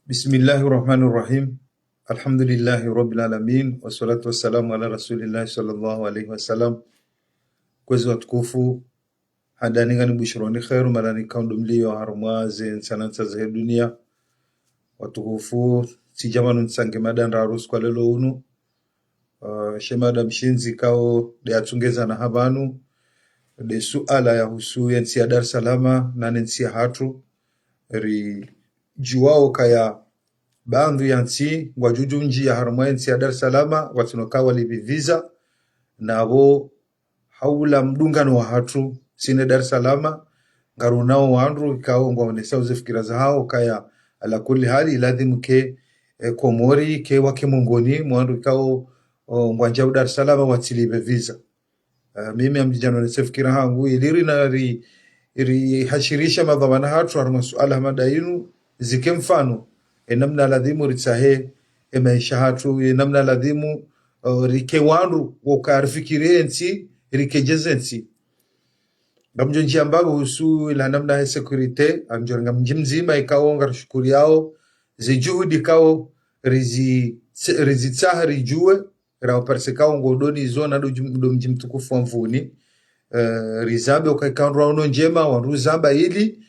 Bismillahirrahmanirrahim. Alhamdulillahi rabbil alamin wassalatu wassalamu ala rasulillahi sallallahu alaihi wasallam. Kwezi watukufu hadani bushroni khairu malani kaundu mlio harumwaze nsanansa za dunia watukufu sijamanu nsange madanda arus kwa lelo unu shemada mshinzi kao de atungeza na habanu de suala ya husu ya nsi ya Dar Salama na nsi ya hatu ri juwao kaya baadhi ya nchi wajuju nji ya harumwa nchi ya Dar Salama watinokawa libiviza na abo haula mdungano wa hatu sine Dar Salama ngarunao wandu ikao ngwaonesa uzifikira za hao kaya ala kuli hali iladhimu ke komori ke wake mongoni mwandu ikao ngwanjau Dar Salama watilibiviza. Mimi amjijano nisefikira hangu iliri na ri hashirisha madhamana hatu harumwa suala madainu zike mfano namna ladhimu ritsahe maisha hatu namna ladhimu rike wandu wakarifikirie nsi rikejeze nsi ngamjo njia ambago husu ila namna ya sekurite amjorenga mjimzima ikao ngarishukuri yao zijuhudi ikao rizitsaha rijue rao parsekao ngodoni zona do mjimtukufu wa mvuni rizambe ukaikao rauno njema wandu zamba ili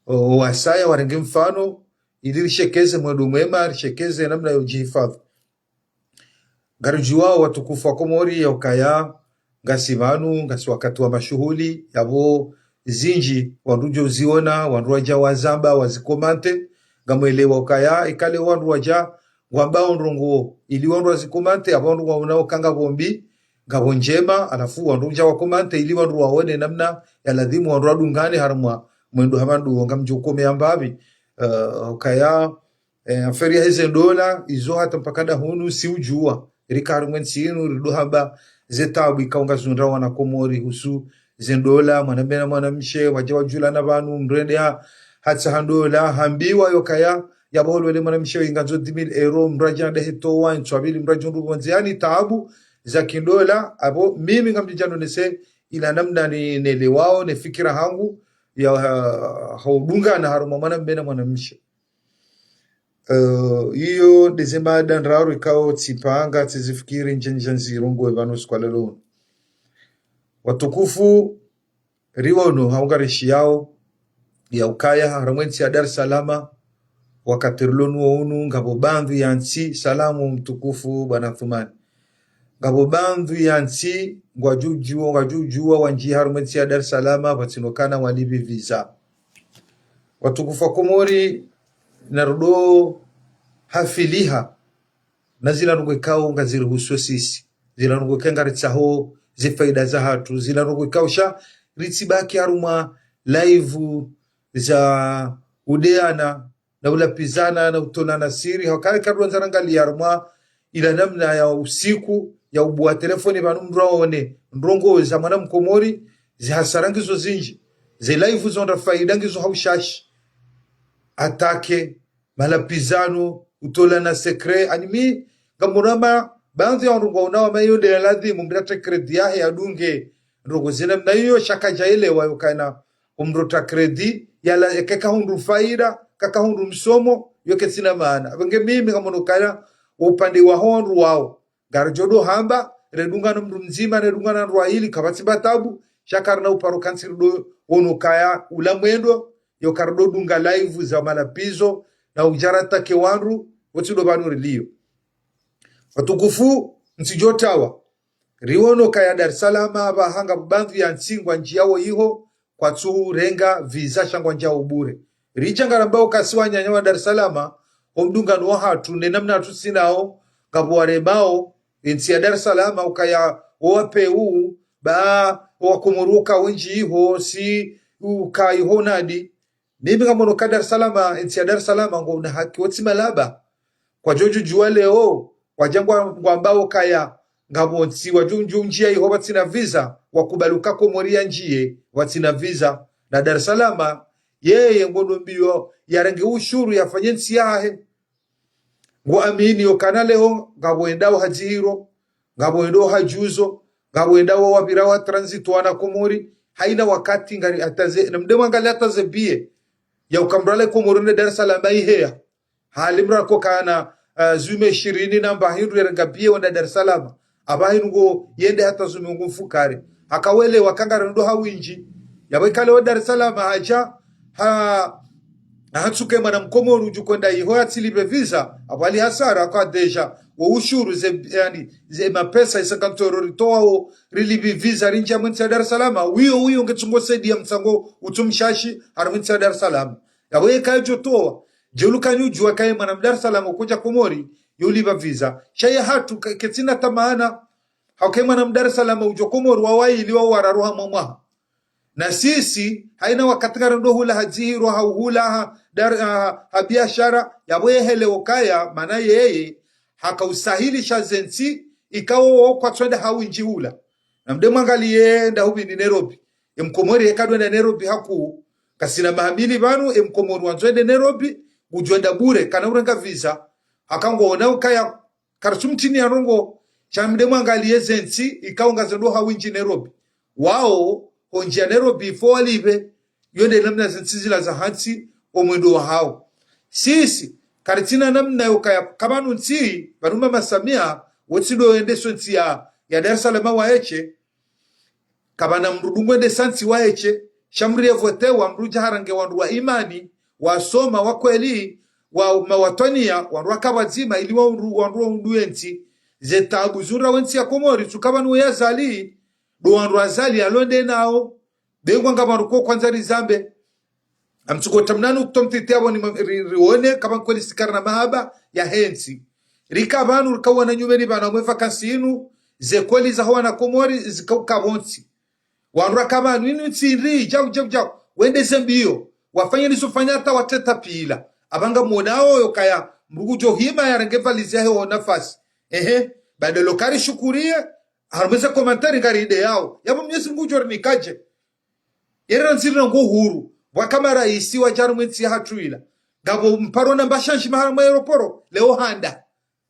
wasaya warenge mfano ili rishekeze mwedu mwema rishekeze namna ya ujihifadhi garujuwao watukufu wa Komori ya ukaya ngasi vanu ngasi wakati wa mashuhuli yabo zinji wandujo uziona wandu waja wazamba wazikomante ngamwelewa ukaya ikale wandu waja wambao ndrongo ili wandu wazikomante yabo wandu waunao kanga bombi ngabo njema alafu wandu waja wakomante ili wandu waone namna ya ladhimu wandu wadungane harumwa mwendo hamandu ngamjukome ambabi kaya feria hizi dola izo hata mpakada hunu si ujua rikaru mwensinu ridu haba zetabu ikaunga zunra wana Komori husu zendola mwanambena mwanamshe wajawa jula na banu mrende hatsa handola hambiwa yokaya yabaholu wele mwanamshe inganzo 10,000 euro mrajanda hito wa nchwabili mrajundu wanziani taabu za kindola abo mimi ngamjijano nese ila namna ni nelewao ne fikira hangu ya haudunga na haruma mwanambena mwanamshe iyo dezema danraru ikao tsipanga tsizifikiri njenjanzi rongo evanos kwa lelo watukufu riwono haungarishi yao ya ukaya haramwensi ya Dar Salama wakatirlonu unu ngabobandhu ya nsi salamu mtukufu bwana Thumani ngabobandhu ya nsi ngwajujua wanji haramwensi ya Dar Salama watinokana walibi visa watukufu wa Komori narudo hafiliha na zila nugwekao ngaziruhusu sisi zila nugwekenga ritsaho zifaida za hatu zila nugwekao sha ritsibaki haruma live za udeana na ulapizana na utolana siri hakale kadwa nzarangali haruma ila namna ya usiku ya ubuwa telefoni banu mraone ndrongo za mwana Mkomori zihasarangizo zinji zi live zonda faidangizo haushashi atake malapizano utola na sekre animi ngamurama baadhi ya ndungu unawa mayo de ladhimu mrata kredi yahe adunge ndungu zina mna hiyo shaka jaile wayo kana umrota kredi yala kaka hundu faida kaka hundu msomo yoke sina maana wenge mimi ngamunukana upande wa hondu wao garjodo hamba redunga na mndu mzima redunga na ruahili kabati batabu shaka na uparo kansirudo onukaya ulamwendo yokardo dunga live za malapizo na ujarata kewanru watido banu rilio watukufu nsijotawa riwono kaya Dar Salama bahanga bandhi ya nsingwa njiawo iho kwa tsuhu renga visa shangwa njao bure rijanga rambao kasiwa nyanyawa Dar Salama omdunga nuwa hatu nenamna hatu sinao kabuware mao nsi ya Dar Salama ukaya owape uu ba wakomoruka wenji iho si ukai honadi mimi ngamono ka Dar Salama nsi ya Dar Salama ngo una haki wati malaba kwa joju juwa leo wajangwa ngwambao kaya ngabo nsi wajunju njia iho watina visa wakubaluka Komoria njie watina visa na Dar Salama yeye ngono mbio yarange ushuru yafanye nsi yahe ngo amini yokana leo ngabo endao hajiro ngabo endo hajuzo ngabo endao wabira wa transit wana Komori haina wakati ngari ataze na mdemo angali ataze bie ya ukambrale Komori ne Dar Salama ihea halimra ko kana zume 20 na mbahindu yerangabie wanda Dar es Salaam abahingo yende hata zume ngumfukare akawele wakangara ndo hawinji yabekale wa Dar es Salaam haja hatsuke mana mkomoru jukonda iho atilibe visa abali hasara kwa deja wo ushuru ze mapesa isakantoro ritoa rilibi visa rinja mwinti Dar es Salaam wiyo ngetungo sedi ya msango utumshashi harumwinti Dar es Salaam yawe kayo toa joluka nyuju wakaye mana Dar es Salaam kuja Komori yuliba visa shaya hatu ketina tamana hauke mana Dar es Salaam ujo Komori wawai iliwa wararuha mwaha na sisi haina wakati ndo hula hajihiru hauhula biashara yawe hele okaya maana yeye hakausahili zensi ikawo kwa twende hawinji hula na mde mwangalie nda hubi ni Nairobi mkomori hekadwenda Nairobi haku kasina mahamili banu mkomori wanzwende Nairobi ujwenda bure kana urenga visa hakango na ukaya karasumtini ya rongo cha mde mwangalie zensi ikawo ngazendo hawinji Nairobi wao honjia Nairobi fo alibe yonde namna zenzizila za hansi omwendo wa hao sisi karitina namna yokaya kabanu nti banuma masamia wotsido ende sonti ya Dar es Salaam waeche kabana mrudungu ende santi waeche shamri vote wa mruja harange wandu wa imani wasoma wakweli wa mawatonia wandu wakabazima ili wandu nduenti zetabu zura wensi ya Komori tukabanu yazali do wandu azali alonde nao bengwa ngamaruko kwanza rizambe amtuko tamnanu kutomtete abo ni rione kama kweli sikara na mahaba ya hensi rikabanu rikawana nyumeni bana mwefa kansinu ze kweli za hawa na Komori zikabonsi wandu kama nini nsiri jau wende zambio wafanye nisofanya hata wateta pila abanga monao yokaya mrugujo hima ya rangevalizia hewa nafasi badalo kari shukurie harumeza komentari ngari ide yao yabo Mwenyezi Mungu jori nikaje yera nzira ngo huru wakama raisi wa jarumenti hatuila ngabo mparo na mbashanshi mahara aeroporo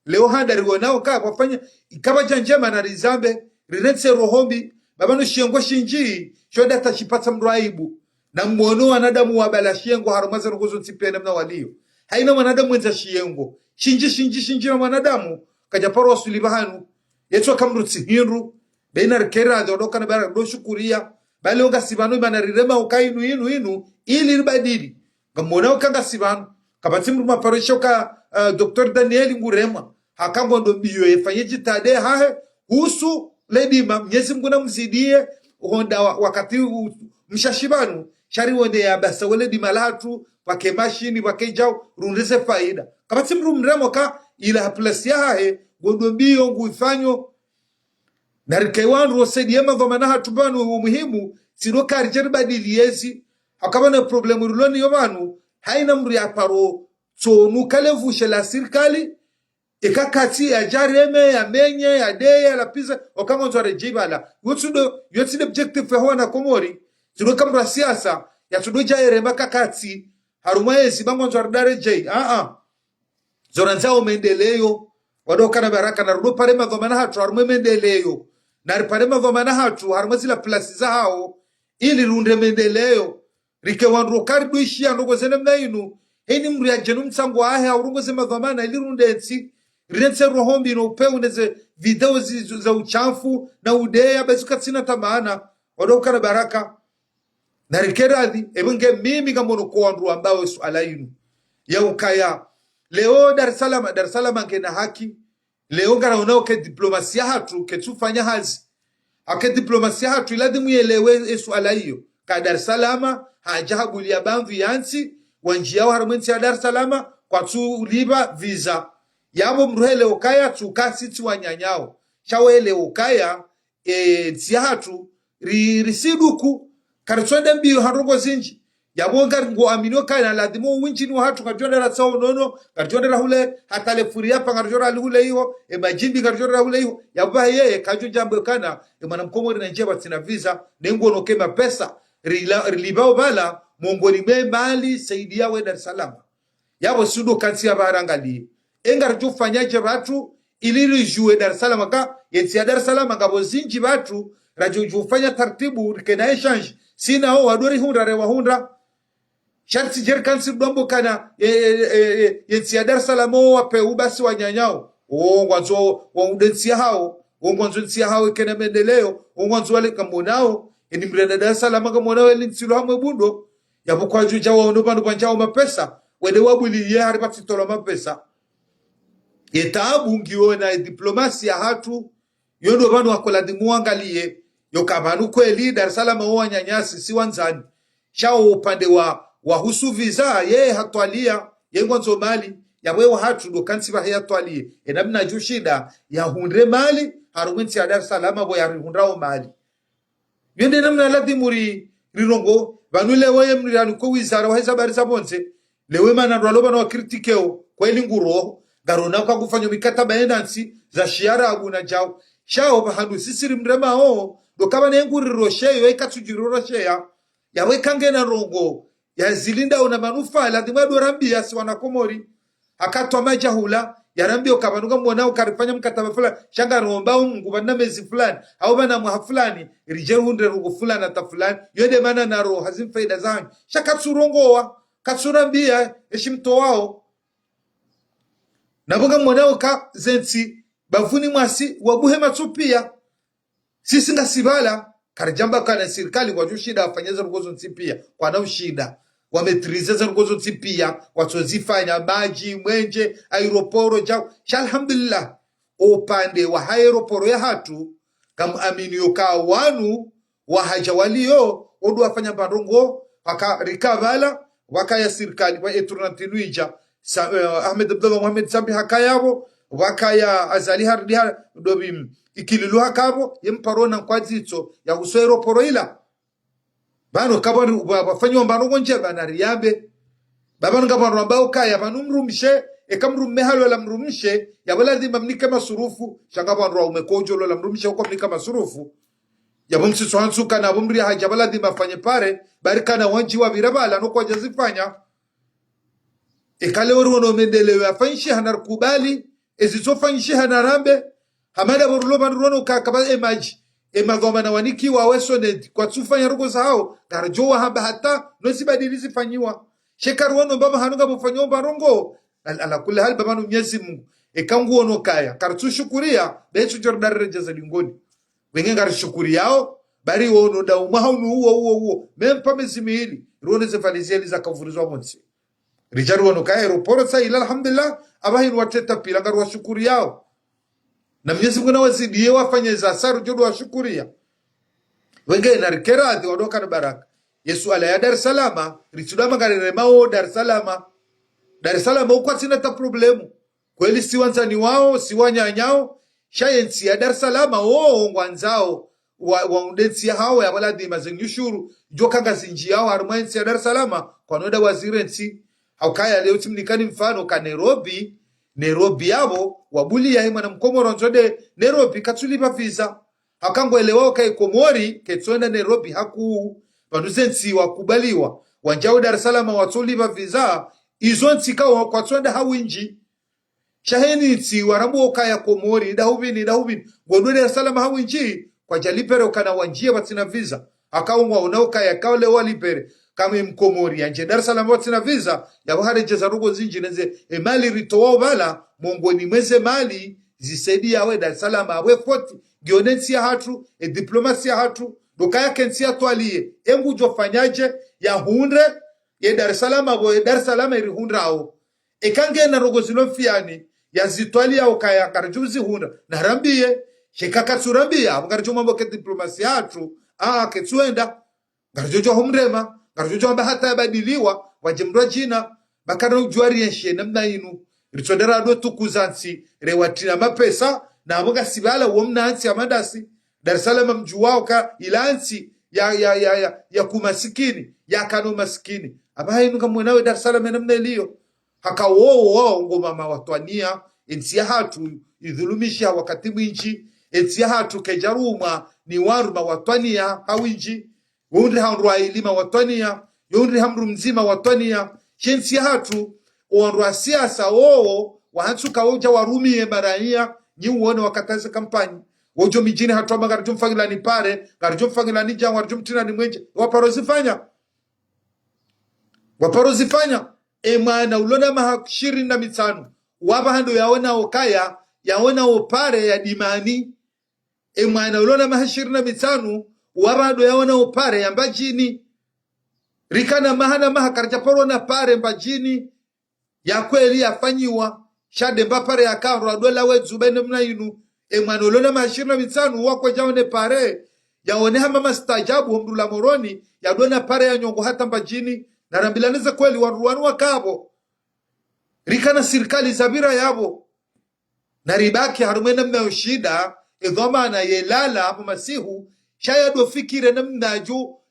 leo handa rigonao ka wafanya ikaba janjema na rizambe rinetse rohombi babano shiengo shinji shoda tashipata mraibu na mwono wanadamu wabala shiengo harumaza ngozo ntipene mna walio haina wanadamu wenza shiengo shinji na wanadamu kajaparo wasulibahanu yetu akamrutsi hinru beina rikera dodoka na bara do shukuria bale onga sibanu bana rirema ukainu inu ili ribadili ngamona ukanga sibanu kabati mruma parishoka Dr. Daniel Ngurema hakambo ndo biyo yefanyeji tade hahe husu lady Mwenyezi Mungu na mzidie honda wakati mshashibanu shari wonde ya basa wale di malatu wake mashini wake jao rundeze faida kabati mrumremo ka ila haplasi hahe godombiyo nguifanyo narikaiwanru wasediema vamana hatubanu umuhimu siroka arijeri badiliyezi hakabana problemu ruloni yobanu haina mri ya paro tsonu kalevushe la sirikali ikakati ya jareme ya menye ya deye ya lapiza wakama nzware jibala yotside objective ya na Komori siroka mra siasa ya tudoja erema kakati harumaezi bango nzware dare jay zoranzao maendeleo wadoka na baraka na rudo parema vamana hatu harume maendeleo na riparema vamana hatu harumazila plasi za hao ili runde mendeleo rike wandu karibu ishia ndogo zene mnainu heni mru ya jenu msangu ahe haurungo zema vamana ili runde ensi rinse rohombi no upeu neze video za uchafu na udea bezuka sina tamana wadoka na baraka na rike radhi ebunge mimi kamono kwa wandu ambao suala inu ya ukaya leo Dar es Salaam ngena haki leo ngara unaoke diplomasia hatu ketufanya hazi ake diplomasia hatu iladi muelewe suala hiyo ka Dar es Salaam hajahabulia banvu yansi wanjia wa harumenti ya Dar es Salaam kwa tu liba visa yabo mruhele ukaya tukasi tu wanyanyao shawele ukaya tia hatu risiduku karitwende mbiyo harongo zinji yabonga ngo aminio kana ladimo winchini wa hatu kajonda la sawo nono kajonda la hule hata le furia pa kajonda la hule hiyo majimbi kajonda la hule hiyo yaba yeye kajo jambo kana mwana Mkomori na njeba tina visa nengo no kema pesa rilibao bala mongoni mali saidia we Dar es Salaam yabo sudo kansi ya barangali engar jo fanyaje watu ilili jue Dar es Salaam ka yensi ya Dar es Salaam ngabo zinji watu rajo jufanya taratibu kena exchange sina o wadori hundra rewa hundra sharti jerkan sirdombo kana yensi Dar es Salaam wape ubasi wanyanyao ngwanzo wa udensia hao ngwanzo nsia hao kena mendeleo ngwanzo wale kamonao ni mrenda Dar es Salaam kamonao elinsilo hamwe bundo yabukwa juja wa ndo bandu banjao mapesa wede wabuli ye hari patitola mapesa yetabu ngiona diplomasia hatu yondo bandu wakola dimuangalie yokabanu kweli Dar es Salaam wanyanyasi si wanzani shao upande wa husu visa ye hatwalia ye ngwanzo mali ya wewe hatu ndo kansi ba hatwalie enabna jushida ya hundre mali harumenti ya Dar es Salaam bo ya hundrao mali yende namna ladimuri rirongo banule weye mrirani ko wizara waheza bari zabonze lewe mana ndo aloba no kritikeo kweli nguro garona kwa kufanya mikataba enansi za shiara aguna jao shao bahandu sisiri mrema ndo kama nenguri rosheyo ikatujiro rosheya yawe kangena rongo ya zilinda una manufaa lazima dorambia si wanakomori akatwa majahula yarambia ukabanuka mwanao karifanya mkataba fulani shanga romba Mungu bana mezi fulani au bana mwa fulani rijeru hundre rugo fulani ata fulani yode mana na roho hazim faida zangu shaka tsurongoa katsurambia eshimto wao nabonga mwanao ka zensi bavuni mwasi wabuhe matsupia sisi ngasibala karjamba kana serikali kwa jushida afanyeza rugozo nsipia kwa na ushida wametrizeza rugozo nsipia watozifanya maji mwenje aeroporo jao alhamdulillah upande wa aeroporo ya hatu kama amini yoka wanu wa hajawalio odu wafanya barongo waka rikabala waka ya serikali kwa eturnantinuija Ahmed Abdullah Mohamed Sambi hakayabo waka ya Azali Hardiha dobim ikililu hakabo yemparona kwazitso ya uswero poroila bano kabari bafanyo mbano gonje bana riambe babano kabano ambao kaya banumrumshe ekamrumme halo la mrumshe ya baladi mamnika masurufu shangaba ndo umekojo la mrumshe huko mnika masurufu ya bomsi sohansu kana bomri haja baladi mafanye pare barika na wanji wa virabala no kwa jazifanya ekale wono mendelewe afanshi hanarkubali ezizofanyishe hanarambe hamada boruloba nrono kakaba emaji emagoma na waniki wa wesoned kwa tsufanya rugo zao garjowa hamba hata no sibadilizi fanyiwa shekaruono baba hanuga bufanywa barongo ala kule hal baba Mwenyezi Mungu ekangu ono kaya kartu shukuria bechu jordar rejeza lingoni wenge ngar shukuriao bari wono da umahunu huo mempa mezimili ruone zefalizeli za kavurizwa bonse rijaru wono kaya aeroporo sa ila alhamdulillah abahin wateta pila ngar wa shukuriao na Mwenyezi Mungu nawazidie wafanye za saru jodo wa shukuria wenge na rikerati wadoka na baraka Yesu ala ya Dar es Salaam ritudama garere mao Dar es Salaam uko sina ta problemu kweli si wanzani wao si wanyanyao shayensi ya Dar es Salaam ngwanzao wa undensi hao ya baladi mazenyushuru joka ngazinji yao harumwensi ya Dar es Salaam kwa noda wazirensi au kaya leo timnikani mfano ka Nairobi yabo wabuli ya hima na mkomoro nzode Nairobi katsulipa visa hakango elewao kai Komori ketsuenda Nairobi haku banuzensi wakubaliwa wanjao Dar es Salaam watsulipa visa izonsi kawa kwa tswenda hawinji shaheni nsi warambo kaya Komori dahubini gondo Dar es Salaam hawinji kwa jalipere kana wanjia batina visa akaungwa unaoka ya kaule walipere kama mkomori anje Dar es Salaam batina visa ya bahari jeza rugo zinji neze mali ritowa bala mongoni mweze mali zisedi yawe Dar es Salaam awe foti gionensi ya hatu diplomasia hatu dokaya kensi ya tualie engu jofanyaje ya hundre ye Dar es Salaam abo Dar es Salaam iri hundra ao ekange na rugo zilofiani ya zitwali ya ukaya karjuzi hundra na rambie shekaka surambia abugarjo mambo ke diplomasia hatu ketsuenda garjojo humrema garjojo amba hata badiliwa wajemrwa jina bakana ujuari yenshe namna inu ritondera do tukuzansi rewatina mapesa na aboga sibala uomnansi amadasi Dar es Salaam mjuwao ka ilansi ya kumasikini ya kano masikini abaye nuka mwenawe Dar es Salaam namna iliyo haka wao ngoma mawatwania ensi hatu idhulumisha wakati mwinchi ensi hatu kejaruma ni waruma watwania hawinji wundri hamrwa ilima watwania yundri hamru mzima watwania shensi hatu oandwa siasa wahansuka woja warumie marania nyi uone wakataza kampani wojo mijini hatu magarjo mfangilani pare garjo mfangilani jangwa garjo mtina ni mwenje waparozifanya waparozifanya mwana ulona maha 25 waba hando yaona okaya yaona opare ya dimani mwana ulona maha 25 waba hando yaona opare ya mbajini rikana mahana maha karjaporo na pare mbajini ya kweli yafanyiwa shade mbapare ya kahro adola wezu bene mna inu mwana ulona maha 25 wako jaone pare yaone hama mastajabu humdula moroni yadona pare ya nyongo hata mbajini na rambilaneza kweli waruanu wakabo rikana sirikali zabira yabo na ribaki harumena mmeo shida idhoma na yelala hapo masihu shaya do fikire namna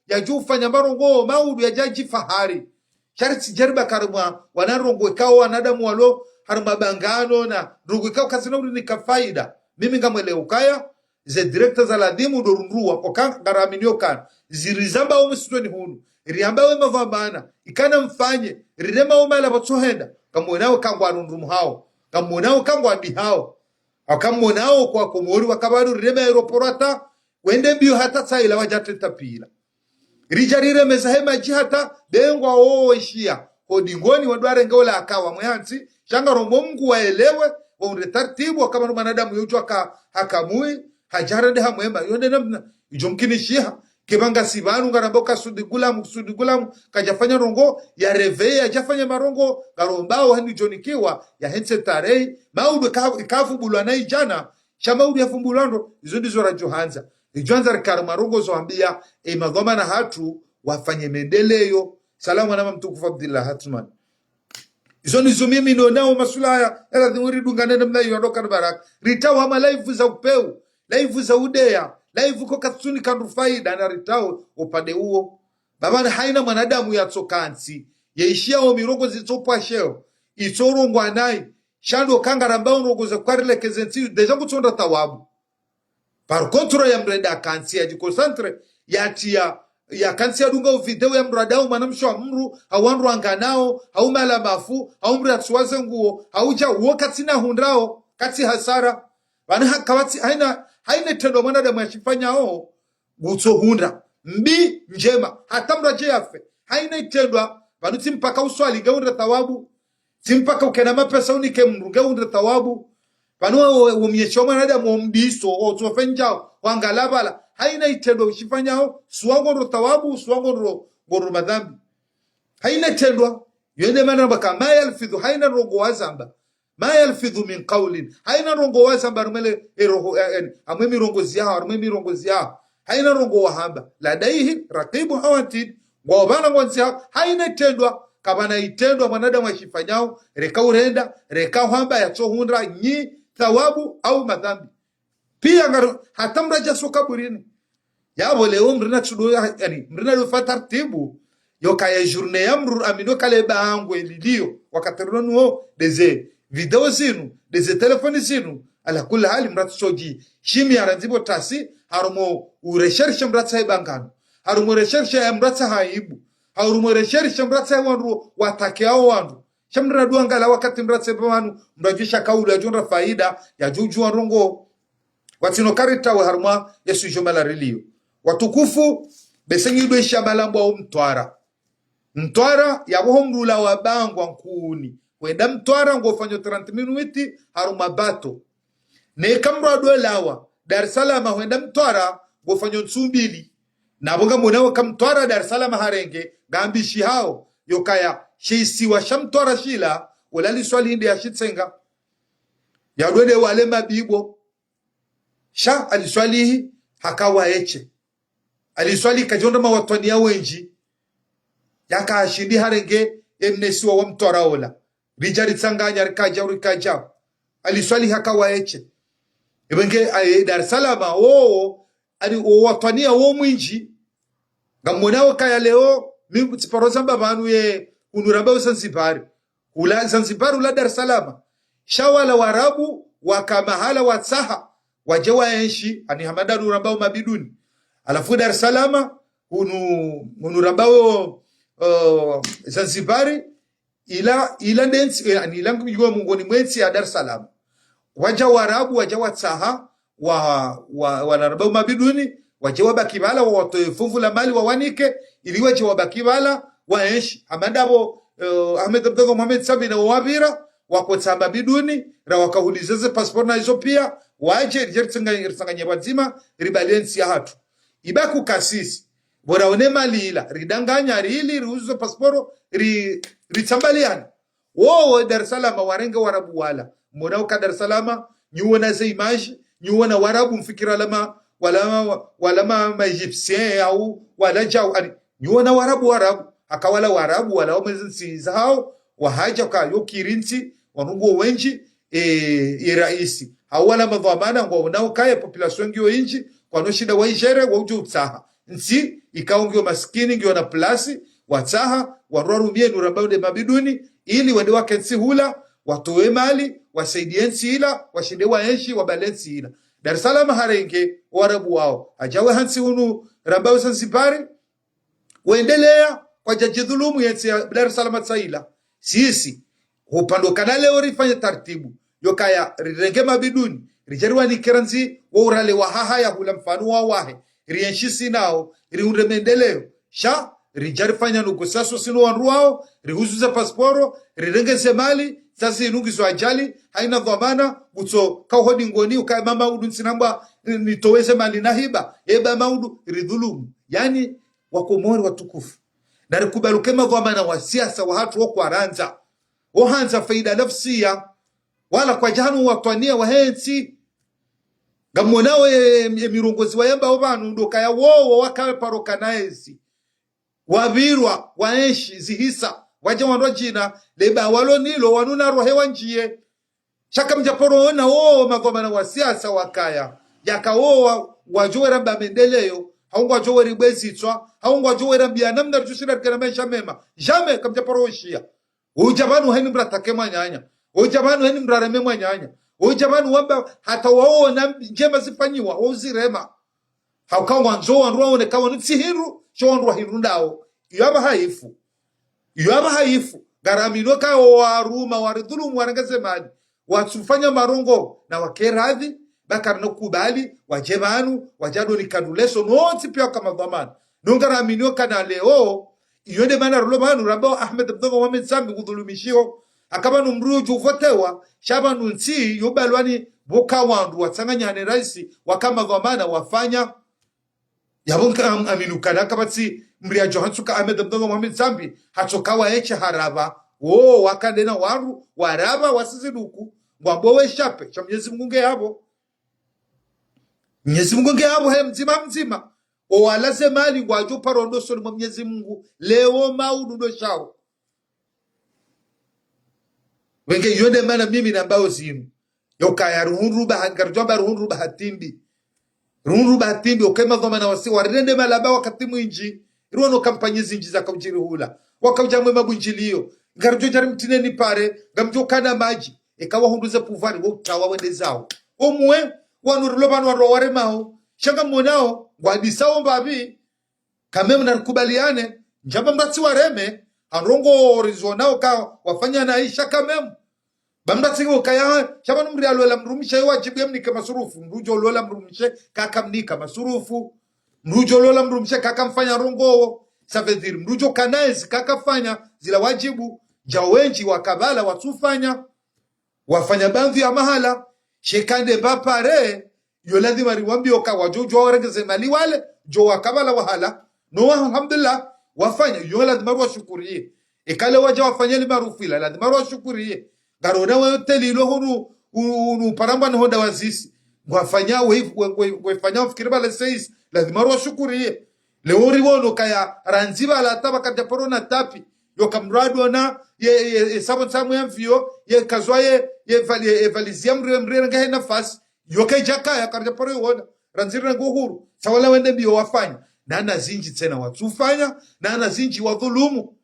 ya juu fanya marongo maudu ya jaji fahari sharti jarba karma wanarongo kao wanadamu walo haruma bangano na rungo kao kasina uri ni kafaida mimi ngamwele ukaya ze director za ladimu do runruwa okan garaminyo kan zirizamba umusitoni hunu riamba we mavambana ikana mfanye rirema umala batsohenda kamonao kangwa nundumu hao kamonao kangwa di hao akamonao kwa komori wakabaru rirema aeroporata wende mbio hata tsaila wajate tapila rijarire mezahema jihata bengwa ishia kodingoni wadware ngola akawa mwanzi shanga rombo Mungu waelewe waunde taratibu kama manadamu yote hakamui hajarande hamwema yonde namna ijomkinishia kibanga sibanu ngaramboka sudigulamu kajafanya rongo ya revea ajafanya marongo garombao hani jonikiwa ya hense tarei maudu ikafubulwa na ijana shamaudu ya fumbulando izo ndizo rajohanza ijohanza rikara marongo zoambia madhoma na hatu wafanye mendeleyo salamu na mtukufu Abdullah Hatman izo nizo mimi nao masulaya ela dhimuri dungane namna yodoka baraka ritawa ma live za upeu live za udea live ko katsuni kandu faida na ritao upande huo babana haina mwanadamu ya tsokansi yaishia o mirongo zitsopa sheo itorongwa nai shando kangaramba urongo za kwarile kezensi deja kutsonda tawabu par contre ya mreda kansi ya jikosantre ya kansi ya dunga video ya mradao manamsho amru hawanru anganao haumala mafu haumri atswaze nguo hauja wokatina hundrao kati hasara bana hakawati haina tendo mwanadamu yashifanyao gutso hunda mbi njema hata mraje yafe haina itendwa banu timpaka uswali gaunda thawabu timpaka ukena mapesa unike mru gaunda thawabu banu umyesho mwanadamu mbiso otofenjao wangalabala haina itendwa ushifanyao suwango ndo thawabu suwango ndo madhambi haina tendwa yende mana baka mayalfidhu haina rogo wazamba ma yalfidhu min qawlin haina rongo wazamba rumele eroho amemi rongo ziao amemi rongo ziao haina rongo wahamba ladaihi raqibu hawatid ngobana ngonzia haina tendwa kabana itendwa mwanadamu ashifanyao reka urenda reka hamba ya tohundra nyi thawabu au madhambi pia ngaro hata mraja soka burini yabo leo mrina tsudo yani mrina do fatartibu yoka ya journée yamru amino kale bangwe lidio wakateronu deze video zinu deze telefoni zinu ala kula hali mratu soji shimi aranzibo tasi harumo urecherche mratsa ibangano harumo recherche ya mratsa haibu harumo recherche mratsa wandu watakeao wandu shamra duangala wakati mratsa bwanu mrajisha kaula jonra faida ya juju warongo watino karita wa haruma yesu jomala relio watukufu besengi do shabalambwa mtwara ya bohomrula wa bangwa nkuni wenda mtwara ngofanyo 30 minuti haruma bato ne kamro do lawa Dar es Salaam wenda mtwara ngofanyo nsumbili na bonga mona kamtwara Dar es Salaam harenge gambishi hao yokaya shisi wa shamtwara shila walali swali ndi ya shitsenga ya dode wale mabibo sha aliswali hakawa eche aliswali kajonda mawatwani ya wenji yaka ashindi harenge emnesiwa wa mtwara ola rijari tsanganya rikaja aliswali hakawa eche ibenge Dar es Salaam ali watwania mwinji ngamona kaya leo mimi tsiparoza babanu ye unuramba Zanzibar ula Dar es Salaam shawala warabu wakamahala watsaha wajewa enshi ani hamada nuramba mabiduni alafu Dar es Salaam unuramba Zanzibar ila ndensi ani langu yuwa mungoni mwensi ya Dar es Salaam waja warabu waja watsaha wanaraba mabiduni waje wabakibala watoe fuvu la mali wawanike ili waje wabakibala waenshi amandabo Ahmed Abdallah Mohamed Sabi na wabira wako tsamba biduni ra wakahulizeze passport na hizo pia waje risanganya wazima ribalensi ya hatu ibaku kasisi bora one malila ridanganya rili ruzo passport ritambaliana wo Dar es Salaam warenga warabu wala mbona uka Dar es Salaam nyuona ze image nyuona warabu mfikira lama wala ma Egyptien au wala jao nyuona warabu akawala warabu wala wamezi zao wahaja ka yokirinti wanungo wenji raisi hawala madhamana ngo unao kaya population ngio inji kwa no shida waijere wa ujo utsaha nsi ikaongio maskini ngio na plasi watsaha warwarumie nurambaude mabiduni ili wende wakensi hula watoe mali wasaidiensi ila washinde waenshi wabalensi ila Dar es Salaam harenge warabu wao ajawe hansi hunu rambau Zanzibari waendelea kwa jajidhulumu yensi ya Dar es Salaam tsaila sisi upando kanale orifanya tartibu yokaya rirenge mabiduni rijariwa ni keranzi wa urale wa haha ya hula mfanu wa wahe rienshisi nao riunde mendeleo sha rijarifanya nuko saso sinu wanruao rihuzuza pasporo rirenge mali sasa inungizo ajali haina dhamana uto kauhodi ngoni ukaya mama udu nsinamba nitoweze mali na hiba eba maudu ridhulumu yani wakomori watukufu na rikubaluke dhamana wa siasa wa hatu wako aranza ohanza faida nafsia wala kwa jahanu watwania wahensi gamonao emirongozi wayamba obanu ndoka ya wowo wakawe parokanaezi wabirwa waenshi zihisa waje wanwa jina leba walo nilo wanuna rohewa njie shaka mjaporo na magomana wa siasa wakaya yaka wajowe ramba mendeleo haungu wajowe ribezitwa haungu wajowe rambia namna rujushira kana maisha mema jamais kamjaporo oshia ujabanu heni mratake mwanyanya ujabanu heni mrareme mwanyanya ujabanu wamba hata waona njema zifanyiwa uzirema haukawa nzo wanruwa kawa ntsihiru sho wanruwa hirundao yaba haifu garamino ka waruma waridhulumu warangeze mali watufanya marongo na wakeradhi bakarno kubali wajebanu wajado ni kanuleso noti pia kama dhamana nongaramino kana leo yonde mana rolomanu rabo Ahmed Abdallah Mohamed Sambi kudhulumishio akaba numruju votewa shaba nunti yobalwani boka wandu watsanganya ne raisi wakama dhamana wafanya yabonka aminukana kabati mria Johansuka Ahmed Abdallah Mohamed Sambi hatokawa eche haraba wakandena waru waraba wasiziduku ngwambowe shape cha Mwenyezi Mungu ngeyabo Mwenyezi Mungu ngeyabo he mzima walaze mali ngwajo parondo soni mwa Mwenyezi Mungu leo maudu do shao wenge yonde mana mimi na mbao zinu yokaya ruhunruba hangarjomba ruhunruba hatimbi okema dhamana wasi warende malaba wakati mwinji ruono kampanyi zinji za kaujiri hula wakauja mwema bunjilio ngarjo jari mtineni pare ngamjo kana maji ekawa hunduze puvari utawa wende zao omwe wanurulobanu waroware mao shanga monao ngwadisao mbabi kamemu narikubaliane njamba mbatsi wareme anrongo orizonao ka wafanya naisha kamemu bambatsi ukaya shabanu mri alola mrumisha wajibu yamni kama surufu mrujo lola mrumisha kaka mnika masurufu mrujo lola mrumisha kaka mfanya rongo savedhiri mrujo kanaezi kaka fanya zila wajibu jawenji wakabala watufanya wafanya bandhi ya mahala shekande mbapare yoladi mariwambi oka wajojo warengeze mali wale jo wakabala wahala no alhamdulillah wafanya yoladi marwa shukuriye ekale waja wafanya limarufu ila ladi marwa shukuriye garona weteli lo hunu paramba no honda wazisi wafanya wefanya ufikiri bale says lazima ro shukuriye leo riwono kaya ranziba la tabaka de porona tapi yo kamrado na ye sabon samu yamfio ye kazwaye ye valizia mre ngahe nafasi yo kai jaka ya karja poro wona ranzira nguhuru sawala wende bio wafanya na zinji tena watufanya na zinji wadhulumu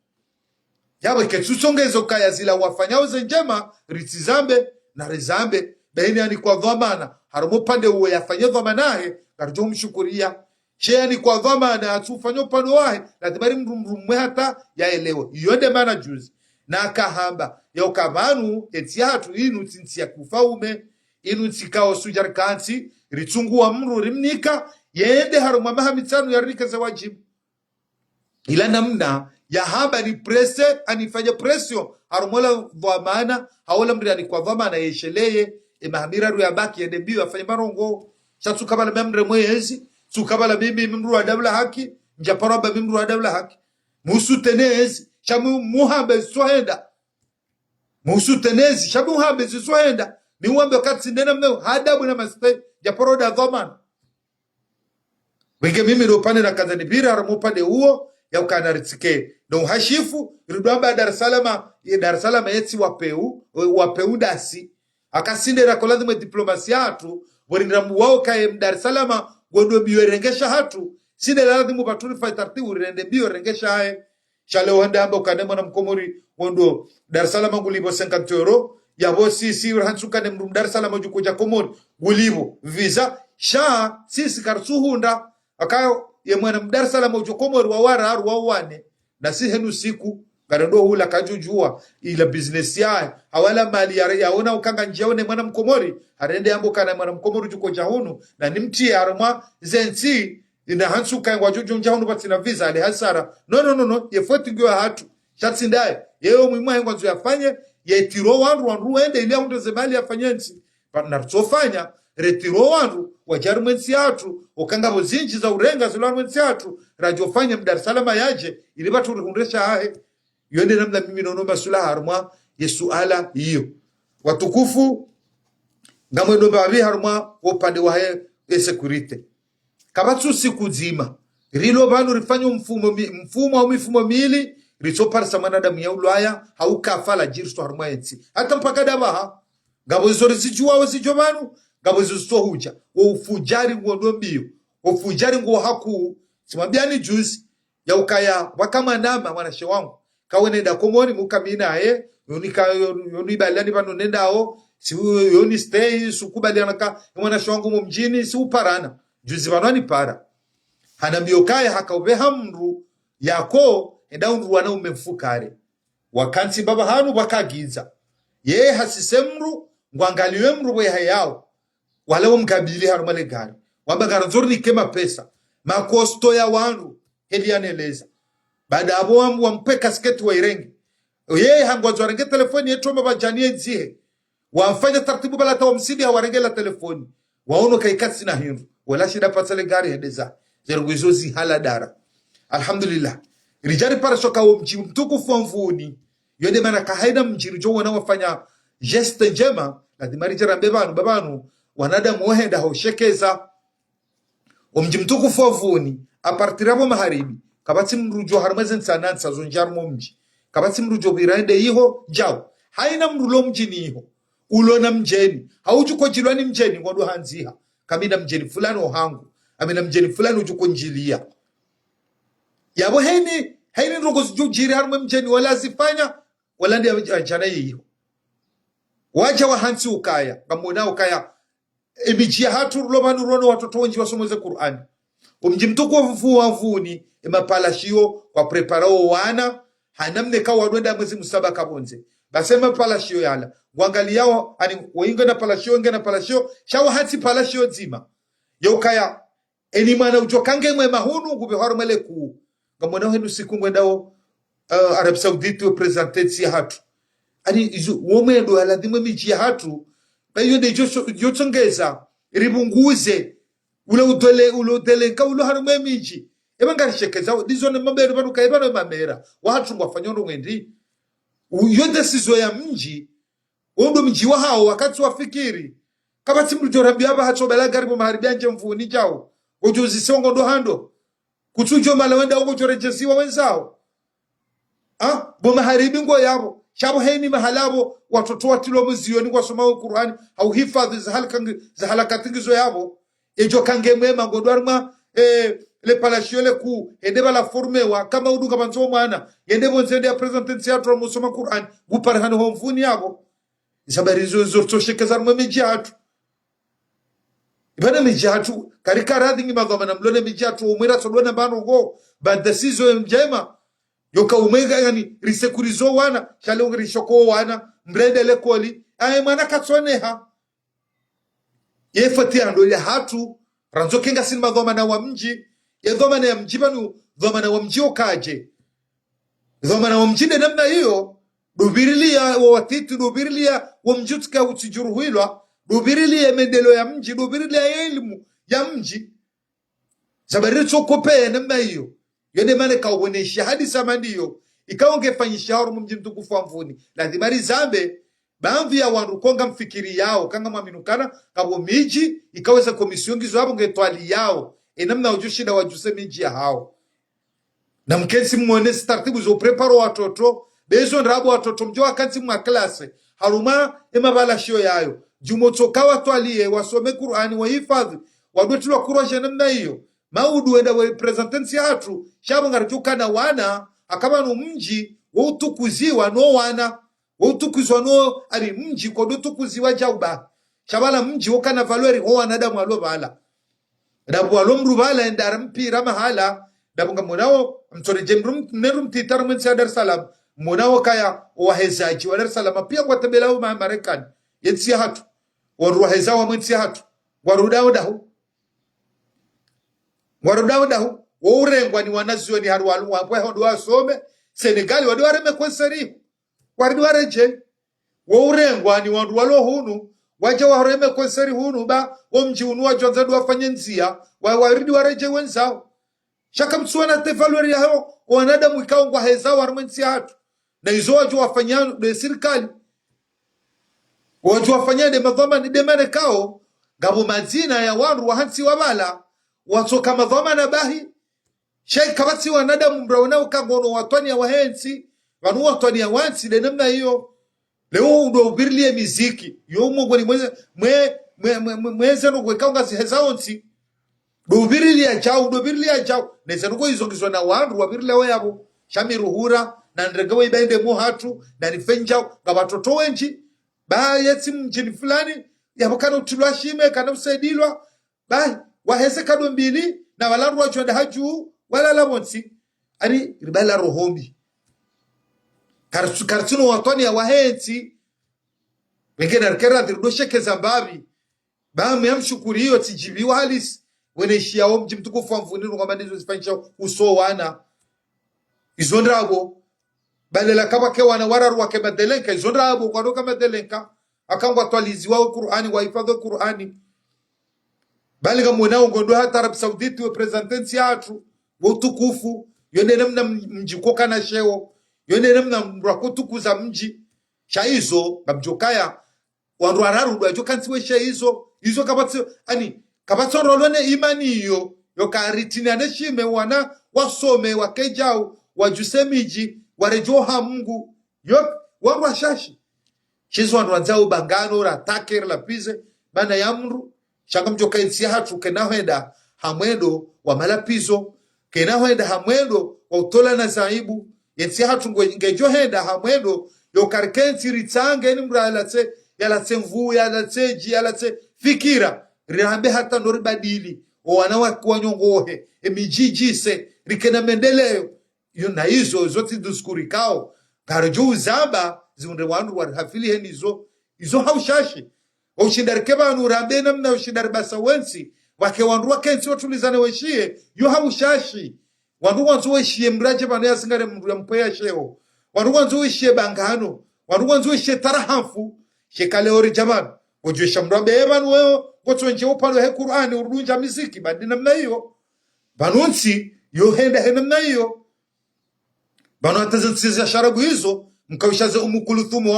yaba ketusongezo kaya zila wafanyao zenjema ritizambe na rezambe baini ani kwa dhamana harumo pande uwe yafanye dhamanahe karjo mshukuria sheni kwa dhamana atufanya pano wahe lazima mrumwe hata yaelewe yonde mana juzi na kahamba ya ukabanu etiatu inu tintia kufaume inu tikao sujar kanti ritungua mru rimnika yende harumo mahamitanu ya rika za wajibu ila namna ya haba ni prese anifanya presio harumola dhamana hawala mri kwa dhamana yesheleye mahamira ru yabaki ende bio afanye marongo shatu kabala memre mwezi tu kabala mimi mimru wa dawla haki njaparaba mimru wa dawla haki musu tenezi shamu muhambe swahenda musu tenezi shamu muhambe swahenda ni uambe wakati nena mneo hadabu na mastai japoroda dhamana wenge mimi ndo pande na kazani bira haramu pande huo ya ukanaritike na uhashifu irudwamba Dar es Salaam yetsi wapeu dasi akasinde rakoladi mwe diplomasia hatu warindamu wao kae Dar es Salaam gondo biwerengesha hatu sinde ladhi mubaturi faitarti urende biwerengesha hae shale wanda amba ukandemo na mkomori gondo Dar es Salaam gulibo 50 euro ya bosi si hansuka ne mrum Dar es Salaam jukuja komori gulibo visa sha sisi karsuhunda akayo ye mwana Dar es Salaam ujokomori wawara haru wawane na si henu siku karendo hula kajujua ila business ya awala mali ya ona ukanga njione mwana mkomori harende ambo kana mwana mkomori juko jahunu na nimti ya arma zensi ina hansu kan wajuju jahunu batina visa ale hasara no ye foti gwa hatu shatsi ndaye yeo mwimu hengo nzo yafanye ye tiro wanru ende ile hundo zemali yafanyensi na tsofanya retiro wanru wajarumwensi yatu ukanga bozinji za urenga zilarumwensi yatu rajofanya Dar es Salaam yaje ili batu rihundresha hahe yonde namna mimi nonomba sula harma yesuala hiyo watukufu ngamwe ndo babi harma upande wa security kabatsu siku zima rilo banu rifanya mfumo au mifumo mili ritopar samana damu ya ulaya au kafala jirsto harma yetsi hata mpaka dabaha ngabo zori zijua wasijobanu ngabo zisto huja ufujari ngondo mbio ufujari ngo haku simambiani juice ya ukaya wakama nama mwanashe wangu kawene da komoni mukamina yoni balani bano nendao si yoni stay sukubaliana ka mwana shwangu mu mjini si uparana juzi banani para hana biokaya hakaube hamru yako endaundu wana umemfukare wakansi baba hanu bakagiza ye hasisemru ngwangaliwe mru bwe hayao wala umkabili hanu malegari wamba garanzori kema pesa makosto ya wanu helianeleza baada abo wampe kasketi wa irengi yeye hangwazwa renge telefoni yetu mabajanie nzihe wafanya taratibu balata wamsidi hawarengela telefoni waono kaikatsi na hindu wala shida patsale gari hedeza zerugwizozi hala dara alhamdulillah rijari para shoka mji mtukufu mvuni yode mana kahaida mjiri jo wana wafanya geste njema lazima rijara babanu wanadamu wahenda hoshekeza mji mtukufu mvuni apartiramo maharibi kabati mrujo harmazen sanansa zonjarmo mji kabati mrujo birande iho jao haina mrulo mjini iho ulo na mjeni haujuko jilwani mjeni ngodo hanziha kamina mjeni fulani ohangu amina mjeni fulani ujuko njilia yabo haini nrogo jiri harma mjeni wala zifanya wala ndi ajana iho waja wa hansi ukaya ngamona ukaya emijia hatu lomanu rono watoto wenji wasomeze Qur'ani umji mtukufu wavuni emapalashio kwa preparao wana hanamne kawa wadwenda mwezi musaba kabonze basema palashio yala wangali yao ani wainga na palashio shawa hati palashio zima yokaya eni mana ujokange mwe mahunu gube hormele ku ngamona henu siku ngwendao Arab Saudite representati hatu ani izo womendo aladimwe miji hatu bayo de jotsongeza ribunguze ule udele ka ulo harumwe miji ebangari shekeza dizone mabero banuka ebano mamera watu ngwafanyondo ngwendi uyonde sizo ya mji ondo mji wa hao wakati wafikiri kama timu jorabia aba hacho balagari mu maharibia nje mvuni jao ujuzi songo ndo hando kutujo malawenda ugo jorejesiwa wenzao bo maharibi ngo yabo shabo heni mahalabo watoto watilo muzioni kwa soma Qur'ani au hifadhi za halakatingizo yabo ejo kange mwema ngodwarma le palashiole ku edeba la formewa kama uduka banzo mwana yende bonzende ya president theatre musoma Qur'an gupar hano homfuni yabo isabarizo zorto shekeza rumwe mijatu ibana mijatu karika radhi ngi madhoma na mlone mijatu umira todona bano go badasizo mjema yoka umega yani risekurizo wana shalongi rishoko wana mrende le koli ay mwana katsoneha yefati ando ya hatu ranzo kenga sin madhoma na wa mji ya dhoma na ya mjibanu dhoma na wa mji okaje dhomana wamjide namna hiyo dubirilia watitu dubirilia wamjutka utijuruhilwa dubirilia mendelo ya mji dubirilia elimu ya mji zabari tsokope namna hiyo yende mane kawonesha hadi samandiyo ikaongefanyisha haru mji mtukufu wa mvuni lazima rizambe baadhi ya wandu konga mfikiri yao kanga mwaminukana kabo miji ikaweza komisiongizo hapo ngetwali yao namna ujushida wajuse miji ya hao na mkensi mwone taratibu zo preparo watoto bezo ndrabo watoto mjoa kansi mwa klase haruma emabala shio yayo jumotoka watwalie wasome Qur'ani wa hifadhi wadwetulwa kurosha namna hiyo maudu wenda we representancy hatu shabo ngarijuka na wana akaba no mji wo utukuziwa no wana wo utukuzwa no ari mji ko dutukuziwa jauba shabala mji wo kana valori ho wanadamu alo bala dabu alo mrubala endara mpira mahala dabu ngamonao mtore jemrum nerum titar mwensi Dar es Salaam monao kaya wahezaji wa Dar es Salaam pia kwa tembelao Marekani yensi hatu waruheza wa mwensi hatu warudao dahu urengwa ni wanazio ni harwalu wapo hondo wasome Senegal wadi wareme kwenseri wadi wareje urengwa ni wandu walo hunu waje wareme kwenseri hunu ba omji unu wajonza ndo wafanye nzia waridi wareje wenzao shaka msuwana tefalweri yao wanadamu ikaongwa heza warmensi hatu na izo waju wafanya de serikali waju wafanya de madhama ni demane kao gabo mazina ya wandu wahansi wabala watoka madhama na bahi shay kabati wanadamu mbraona ukangono watwani ya wahensi wanu watwani ya wansi de namna hiyo leo ndo ubirlie miziki yo mungu ni mweze no kwekaunga heza onsi do birlia chao neza nuko izongizwa na wandu wabirle wayabo shamiruhura na ndregewe ibaende muhatu na nifenjao ngabatoto wenji ba yetsi mjini fulani yabokana utulwa shime kana usaidilwa ba waheze kado mbili na walandu wachwanda haju wala lamonsi ari ribala rohombi kartuno watoni ya wahensi wengine arkera dirudoshe zambabi ba mshukuri hiyo tijibiwa halisi weneshia mji mtukufu wa mvuni ngoma ndizo zifanyisha uso wana izondrabo balela kama ke wana wararu wake madelenka izondrabo kwa doka madelenka akangwa twalizi wao Qur'ani wa hifadhi Qur'ani bali kama mwanao ngondo hata Arab Sauditi we presentancy yatu utukufu yone namna mji koka na sheo yone namna mrakutukuza mji shaizo babjokaya wandu wararu dwajo kansiwe shaizo kabatsi ani kabatsonrolone imani hiyo yokaritina neshime wana wasome wakejao wajusemiji warejoha Mungu yok wanwa shashi chizo wandu wanzao bangano ratake la pize bana yamru shanga mjoka insi hatu kenahenda hamwendo wa malapizo kenahenda hamwendo wa utola na zaibu insi hatu ngejohenda hamwendo yokarkensi ritsange ni mralatse yalatse mvu yalatse ji yalatse fikira rihambe hata ndori badili wana wanyongohe emijijise rikena mendeleo yona hizo zote duskurikao garjo zamba ziunde wandu warhafili henizo izo haushashi ushindarike banu rambe namna ushindar basa wensi wake wandu wakensi watulizane weshie yo haushashi wandu wanzu weshie mraje banu yasingare mndu ya mpoya sheo wandu wanzu weshie bangano wandu wanzu weshie tarahafu shekale ori jamani ujwisha mrambe ebanu weo gotswenje upalo he Qur'ani urunja miziki badi namna hiyo banunsi yo henda namna hiyo banu ataziza sharabu hizo mkawishaze umukuluthumu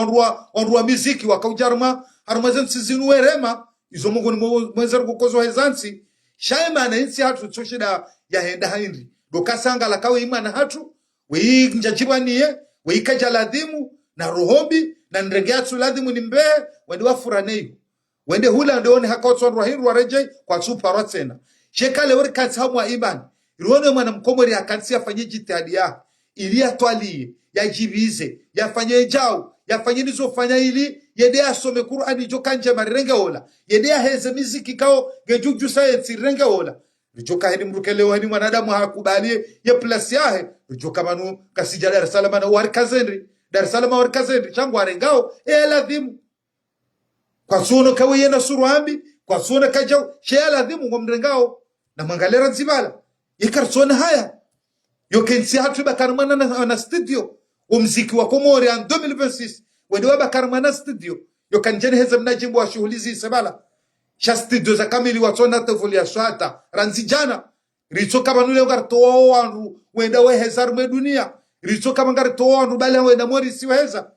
wanruwa miziki wakaujarma harumazan sizinu werema izo mungu ni mweze kukozo hezansi shaima na insi hatu tsoshida ya henda haindi dokasanga la kawe imana hatu wei njajibaniye wei kajaladhimu na rohombi na nrengeatsu ladhimu ni mbe wende wafuraneihu wende hula ndeone hakaotson rohiru wareje kwa tsupa rotsena shekale wori kansi hamwa imani iruone mwana mkomori hakansi afanye jitihadi ya ili atwalie yajibize yafanye jao yafanye nizofanya ili yede asome Qur'ani joka nje marenge ola yede aheze miziki kao gejuju science renge ola joka hedi mrukeleo hedi mwanadamu hakubali ye plus yahe joka manu kasija Dar es Salaam na warkazendri Dar es Salaam warkazendri changu arengao ladhimu kwa suno kawe yena suruambi kwa suno kajao ladhimu ngomrengao na mangalera nzibala yikarsona haya yokensi hatu bakanumana na studio umziki wa Komori en 2026 wende wabakar mana studio yo kanjeni heza mnajimbo wa shughuli zi sebala sha studio za kamili watona tevuli ya swata ranzijana ritso kama nule ngar toa wandu wenda we hezar mwe dunia ritso kama ngar toa wandu bale wenda mori si heza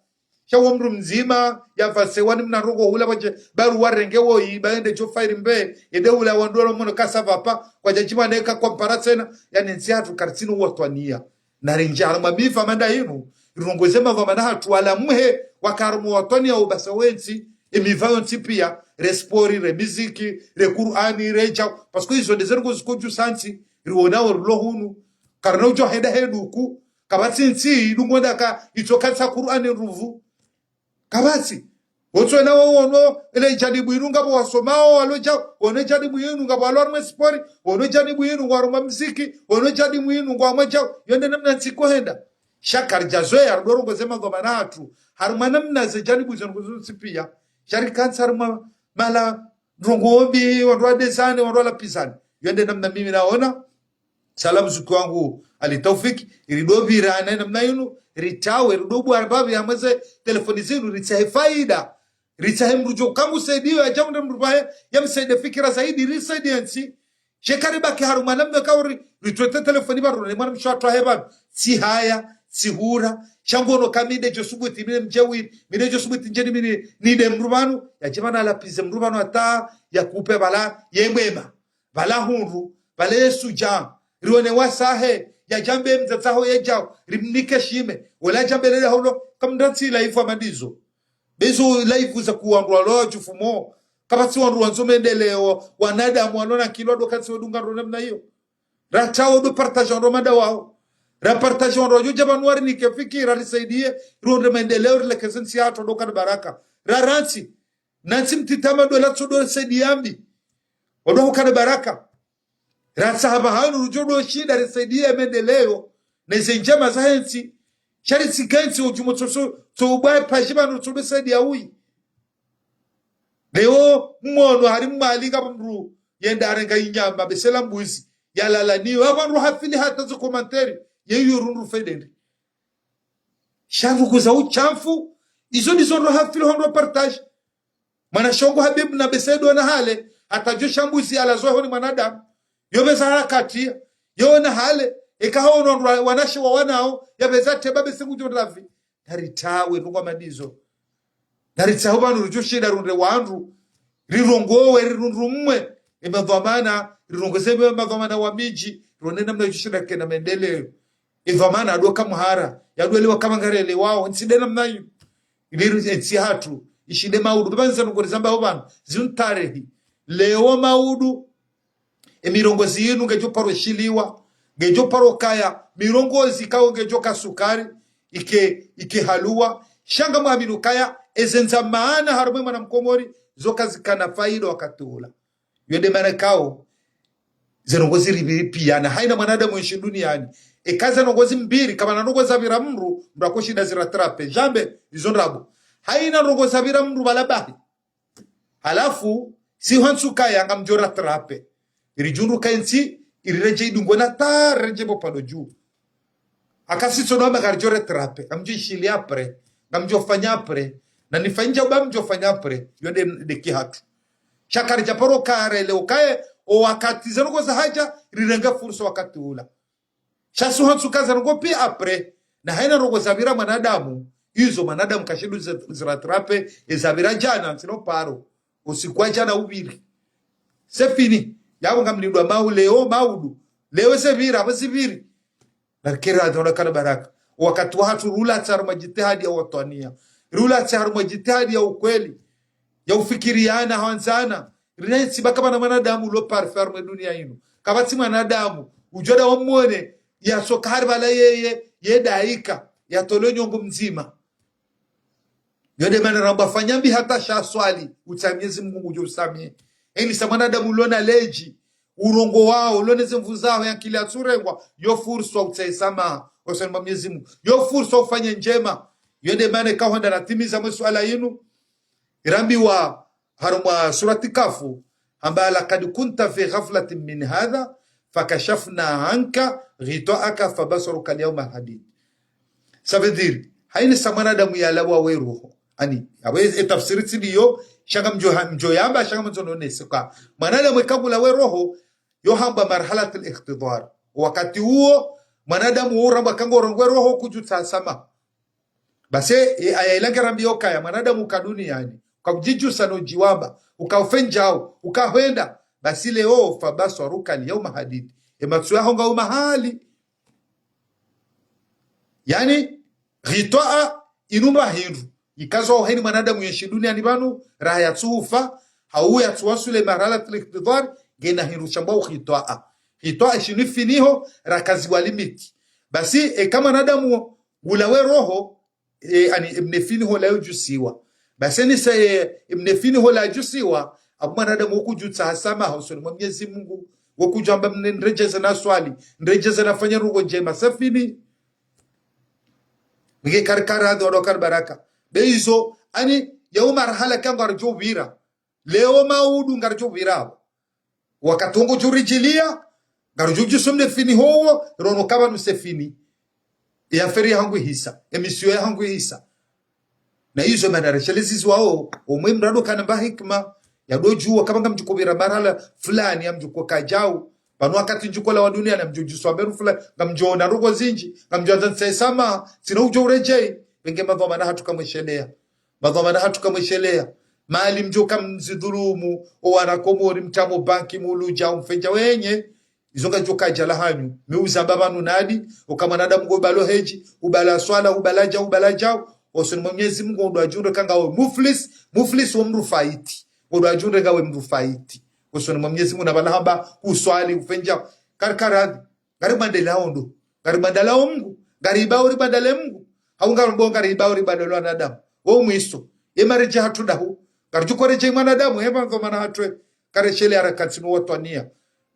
sha wamru mzima ya fase wani mna rogo hula waje baru warenge wo ibaende jo fairi mbe ede hula wandu mono kasava pa kwa jajima neka comparatena yani nsiatu kartino watwania na rinjara mabifa manda hinu irongozema vamana hatu wala muhe wakarumu watwania ubasa wensi imivayo pia respori re muziki re Qur'ani re jaw parce que izo dezergo zikoju santi riona orlo hunu karno jo heda heduku kabati nti dungoda ka itokatsa Qur'ani ruvu kabati woto na wono ele janibu irunga bo wasomao aloja ono janibu irunga bo alorme spori ono janibu irunga waruma muziki ono janibu irunga amaja yonde namna nsiko henda shakar jazoya ardoro zema gomana hatu haruma namna ze janibu zongo pia shari kansar mala rongobi wandwa desane wandwa la pisani yende namna mimi naona salamu zuku wangu alitawfiki iridobi rana namna yunu ritawe ridobu arbabi amaze telefoni zinu ritahe faida ritahe mrujo kangu saidiyo ya jamu mrubahe ya msaide fikira zaidi risaidi yansi shekari baki haruma namna kauri rituete telefoni baru ni mwana mshwatu hebabi si haya sihura shangono kamide josubuti mine mjewi mine josubuti njeni mine nide mrubanu ya jemana la pize mrubanu ata ya kupe bala yemwema bala hunru bala yesu jam rione wasahe ya jambe mzataho ya jao rimnike shime wala jambe lele haulo kamdansi laifu amadizo bezo laifu za kuwandwa loa jufumo kama si wandu wanzomendeleo wanadamu wanona kilodo kasi wadunga ronemna hiyo ratao do partage mada wao repartation rojo jabanuari ni kefikira risaidie ronde maendeleo le kesensi ato dokana baraka raransi nansi mtitama dola tsodo saidiambi odo kana baraka rasa haba hanu rujodo shida risaidie maendeleo na zenjama za hensi shari sikansi ujumo to ubaye pajiba no tsodo saidia ui leo mmono hari mmalinga mru yenda arenga inyama besela mbuzi yalala ni abantu hafili hata zo commentary yeyo rundu fedende shavu kuza uchafu izo ndizo ndo hafili hondo partage mana shongo habibu na besedo na hale atajyo shambuzi ala zoe honi manadamu yobeza harakati yona hale ekahono wanashi wa wanao yabezate babe sengujo ravi naritawe rungwa madizo naritawe banu rujoshida runde wandu rirongowe rirundumwe emavamana rirongozebe mavamana wa miji ronena mnajoshida kena mendeleo ivamana adoka muhara yaduelewa kama ngarele wao nsidena mnayo iliru etsi hatu ishide maudu banza ngorizamba obana zuntarehi leo maudu emirongozi yinu ngejo paro shiliwa ngejo paro kaya mirongozi kawo ngejo kasukari ike halua shanga mwaminu kaya ezenza maana harumwe mwana mkomori zoka zikana faida wakatula yende mana kao zenongozi ribiri pia na haina mwanadamu nshi duniani ekaza nongozi mbiri kama na nongozi avira mru mrakoshida ziratrape jambe izonrabu haina nongozi avira mru balabahi halafu si hansu kaya nga mjora trape irijundu kainsi irireje idungona ta reje bopado juu akasi sono magarjore trape amjo ishili apre ngamjo fanya apre na nifanja ubamjo fanya apre yode deki hatu shakari japoro kare leo kae o wakati zango za haja rirenga fursa wakati ula shasu hansu kaza ngo pia apre na haina rogo zabira manadamu hizo manadamu kashidu ziratrape ezabira jana sino paro usikwa jana ubiri sefini yabo ngamlindwa mauleo maudu leo sevira basibiri nakira adona kana baraka wakati watu rula tsar majitihadi ya watania rula tsar majitihadi ya ukweli ya ufikiriana hawanzana rinensi bakaba na manadamu lo parferme dunia ino kabati manadamu ujoda wamwone ya sokari bala ye daika ya tolonyo ngo mzima yode mana ramba fanyambi hata sha swali utamiezi Mungu uje usamie eni samanadamu lona leji urongo wao lone zemvu zao ya kila turengwa yo fursa utaisama osema Mwenyezi Mungu yo fursa ufanye njema yode mana kahonda natimiza masuala yinu rambi wa haruma surati kafu amba laqad kunta fi ghaflatin min hadha fakashafna anka ghita'aka fabasaruka al-yawma hadid ça veut dire haini samana damu ya lawa we roho ani aweze tafsiri tidiyo shanga mjo yamba shanga mzono nesika mwanadamu kabula we roho yo hamba marhalat al-ikhtidar wakati huo mwanadamu uramba kango roho kujuta sama basi ayailanga rambio kaya mwanadamu kaduni yani ukajiju sano jiwamba ukaufenjao ukahwenda basi leo fabasu arukali yauma hadidi ematsuya honga mahali yani ghitoa inumba hindu ikazo heni mwanadamu yeshi duniani banu raha ya tsufa hau ya tuwasule marhala al-iqtidar gena hindu chambao ghitoa shinifiniho rakazi wa limiti basi kama mwanadamu ulawe roho ani ibnefiniho la yujusiwa basi ni say ibnefiniho la yujusiwa abu mwanadamu ukujuta hasama hausoni mwa Mwenyezi Mungu wakujamba mnrejeza na swali nrejeza na fanya rugo njema safini mge karkara do baraka beizo ani yauma marhala kango arjo vira leo maudu ngarjo vira wakatongo jurijilia ngarjo jusomne fini ho rono kaba nusefini ya feri hangu hisa emisio ya hangu hisa na hizo manareshalizi wao omwe mrado kana hikma ya doju kama mjukubira marhala fulani ya mjuko kajau pano wakati njuko la dunia na mjuju amberu fulani ngamjona rogo zinji ngamjona nsema sina ujo urejei wenge madhoma hatu kamweshelea madhoma hatu kamweshelea mali mjoka mzidhulumu o wanakomori mtamo banki muluja umfenja wenye izonga joka jala hanyu miuza babanu nadi ukamanada mgo balo heji ubala swala ubalaja osoni Mwenyezi Mungu ndo ajunde kanga we muflis wa mrufaiti ndo ajunde gawe mrufaiti osoni Mwenyezi Mungu nabala hamba uswali ufenja karkaradi garibandela ondo garibandala Mungu garibauri badale Mungu haunga mbonga garibauri badalo wanadamu wo mwiso emareje hatudahu garjukoreje mwanadamu heba ngomana hatwe kareshele harakati no watwania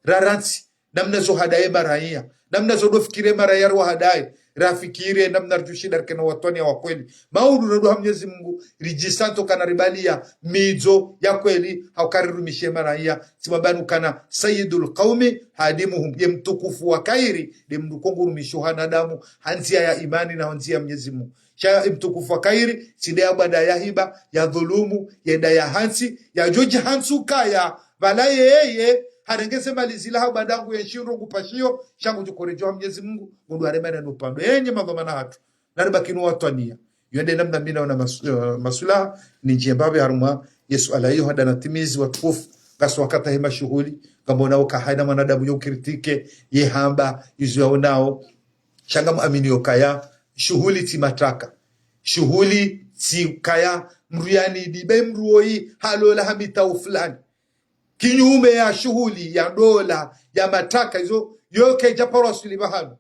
raransi namna zo hadaye baraya namna zo dofikire maraya ro hadaye rafikire namna rjushida kena watwania wa kweli maudu ndo Mwenyezi Mungu rijisanto kana ribalia mizo ya kweli haukarirumishe maraya simabanu kana sayyidul qaumi hadimuhum yemtukufu wa kairi demdukongurumisho hanadamu hanzia ya imani na hanzia Mwenyezi Mungu cha mtukufu wa kairi sinde ya bada ya hiba ya dhulumu ya ya hansi ya joji hansu kaya bala yeye harengese malizila hau bandangu ya shiro kupashio shangu jukorejo Mwenyezi Mungu mundu aremene nupando yenye madhomana hatu naribakinu watwania yende namna mina una masula ni jembabe haruma Yesu alayo hadana timizi watukufu kaso wakata hema shughuli kama unaoka haina mwanadamu yukritike yehamba yuzuwa unao shanga muamini yokaya shughuli timataka shughuli tikaya mruyani dibe mruoi halola hamita ufulani kinyume ya shughuli ya dola ya mataka hizo yoke japaro sulibahano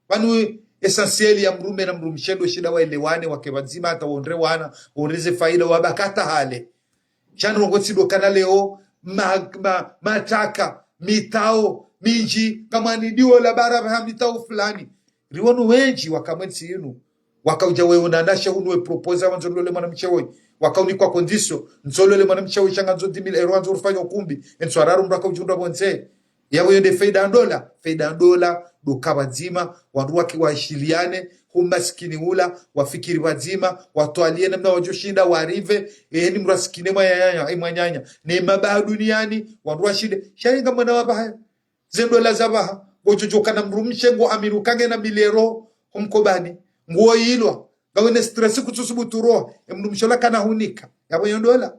wanu essentiel ya mrume na mrumshendo shida waelewane wakebazima hata ondre wana ondreze faida wabakata hale chano ngotsido kana leo mataka mitao minji kama ni dio la bara mitao fulani riwonu wenji wakamwensi yinu wakauja wewe unanasha unwe proposa wanzolole mwanamchewe wakauni kwa kondiso nzolole mwanamchewe changa nzo 10,000 euro anzo rufanya ukumbi enswararu mraka ujunda bonze yawe yende faida dola duka wazima wandu wake waishiliane humaskini ula wafikiri wazima watualie namna wajoshinda warive ni mrasikine mwanyanya ni mabaha duniani wandu washide shainga mwana wabaha zendola zabaha gojojoka na mrumshengo amirukange na milero humkobani nguo ilwa gawene stress kutusubuturo mrumshola kana hunika yawe yondola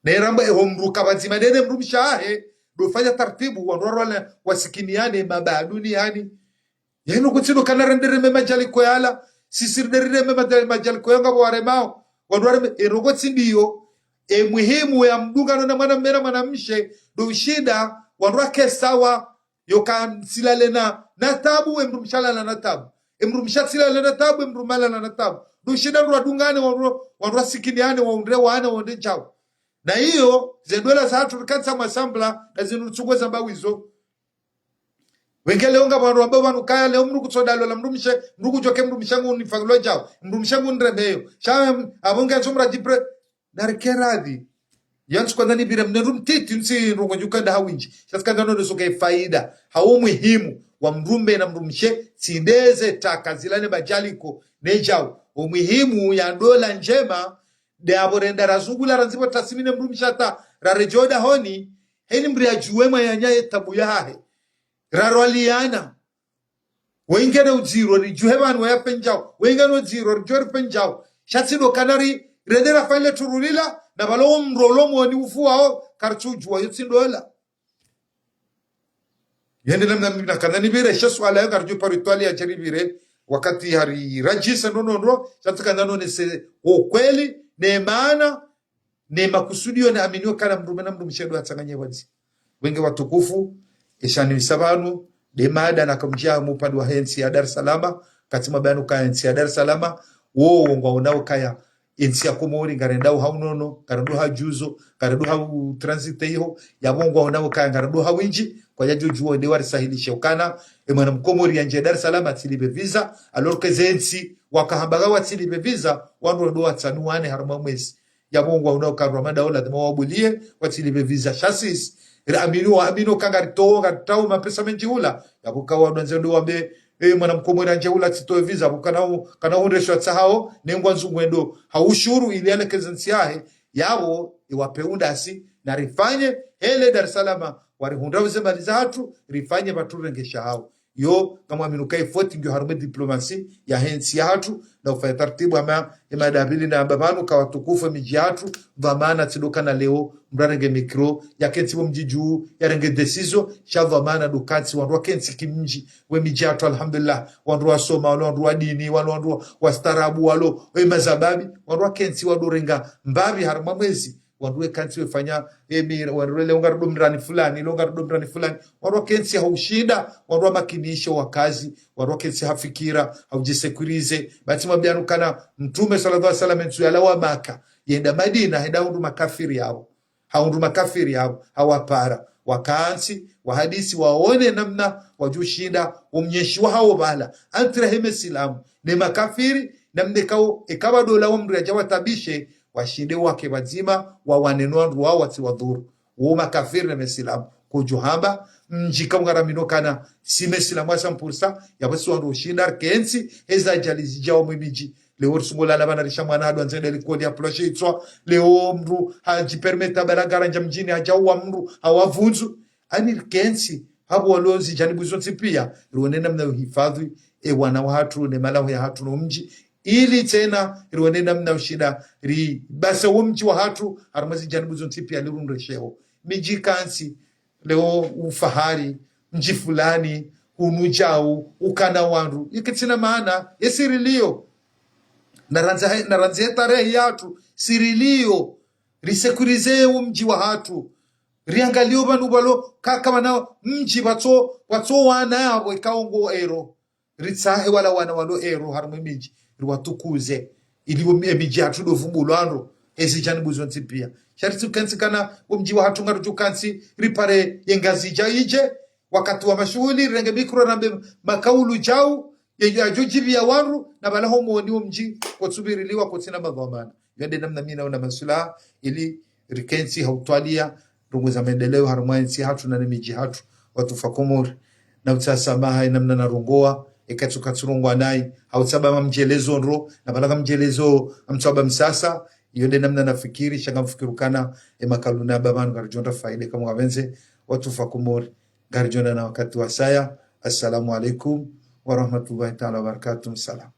neramba homruka wazima dede mrumshahe dofanya taratibu wandu wasikiniane mabaha duniani yenu kutsido kana rendere mema jali koyala sisirderire mema majali koyanga waremao wandu erogotsi ndiyo muhimu ya mdungano na mwanamshe do shida wandu wake sawa yoka silale na tabu emrumshala na tabu emrumshatila na tabu emrumala na tabu do shida ndo dungane wandu wasikiniane waundre wana wonde chao na hiyo zendola za hatu kansa masambla na zinutsugwe za mbawizo wengele onga bantu ambao banukaya leo mruku tsodalo la mrumishe mruku joke mrumishangu ni faglo jao mrumishangu ndrebeyo sha abonga tsomra dipre darkeradi yantu kwa ndani bira mnerum titi nsi rongo jukanda hawinji shatka ngano soke faida hao muhimu wa mrumbe na mrumshe sindeze taka zilane bajaliko nejao umuhimu ya dola njema de aborenda razugula ranzipo tasimine mrumshata rarejoda honi heni mbri ajuwema ya nyaye tabu yahe rarwaliana wengene uziro ni juhebanu wa ya penjao wengene uziro jori penjao shatsido kanari redera faile turulila na balo mrolomo ni ufuao karchujwa yutsindola yende namna kanani bire shasu ala karju paritwali ya jaribire wakati hari rajisa nono shatka nano se ukweli ne maana ne makusudio na aminio kana mrume na mrumshedo atanganye wazi wenge watukufu ishani sabanu de mada na kamjia mupande wa hensi ya Dar es Salaam katima banu ka hensi ya Dar es Salaam wo ngwa kaya ensi ya Komori ngarendao haunono garendo hajuzo garendo ha transite hiyo ya bongo onao kaya garendo hawinji kwa yajo juo de warisahilisha ukana mwana mkomori anje Dar es Salaam atilibe visa alors que zensi wakahambaga watilibe visa wandu ndo watsanuane harma mwezi ya bongo onao karwa madaola de mawabulie watilibe visa chassis amino kangarito ngatau mapesa menji ula yabukawa donze ndo wambe mwana mkomori anje ula titoe visa kana undesho tsahao nengwa nzungwendo haushuru ili alekezensi yahe yabo iwapeundasi na rifanye hele Dar es Salaam warihunda uzemali zatu rifanye baturengesha hao yo kama minukai foti ngyo harume diplomasi ya hensi yatu na ufaya tartibu ama imadabili na babanu kwa watukufu miji yatu vamana tidoka na leo mbrarenge mikro ya kensi mjiju ya renge desizo sha vamana dukati wanruwa kensi kimji we miji yatu alhamdulillah wanruwa soma wanruwa dini wanruwa wastarabu walo we mazababi wanruwa kensi wadorenga mbabi haruma mwezi wanruwe kansi wefanya wanruwe leongarudo mrani fulani wanruwa kensi haushida wanruwa makinisho wakazi wanruwa kensi hafikira haujisekurize bati mabianu kana mtume sallallahu alaihi wasallam entu yalawa Maka yenda Madina henda hundu makafiri yao hawapara wakansi wahadisi waone namna wajushinda umnyeshi wa hao bala antrahime silamu ne makafiri namdekao ikawa dola umri ajawa tabishe washinde wake wazima wa wanenwa wao watiwadhuru wo makafiri na mesilamu kujuhamba mjika mgaramino kana si mesilamu asampursa yabasi wandu ushindar kensi heza jalizi jao mwimiji leo sumula na banarisha mwanadu anzende likodi ya ploshe itwa leo mru haji permeta baragara njamjini hajawa mru hawavunzu ani kensi habu walonzi janibu zonsi pia ruonena mna uhifadhi wana watu ne malaho ya hatu no mji ili tena ruonena mna ushida ri basa mji wa hatu harmazi janibu zonsi pia lirunresheho miji kansi leo ufahari mji fulani unujau ukana wandu ikitina maana yesirilio naranze tarehe yatu sirilio risekurize mji wa hatu riangalio banu balo kama nao mji watso wana yabo ikaongo ero ritsahe wala wana walo ero harmu miji riwatukuze iliwo miji hatu dovumbulwando ezijani buzonzi pia shariti kansi kana mji wa hatu ngaruju kansi ripare yengazi jaije wakati wa mashughuli renge mikro rambe makaulu jau yajujibi ya waru na bala homo ni mji kutsubiriliwa kutina madhamana yende namna mimi naona masula ili rikensi hautwalia rungu za maendeleo harumwansi hatu na miji hatu watu fakomori na utasamaha namna na rungoa ekatsurungwa nai hautsaba mjelezo nro na bala mjelezo amtsaba msasa yende namna nafikiri shanga mfikirukana makaluna babanu garjonda faide kama wabenze watu fakomori garjonda na wakati wa saya. Assalamu alaikum warahmatullahi ta'ala wabarakatuh. Salam.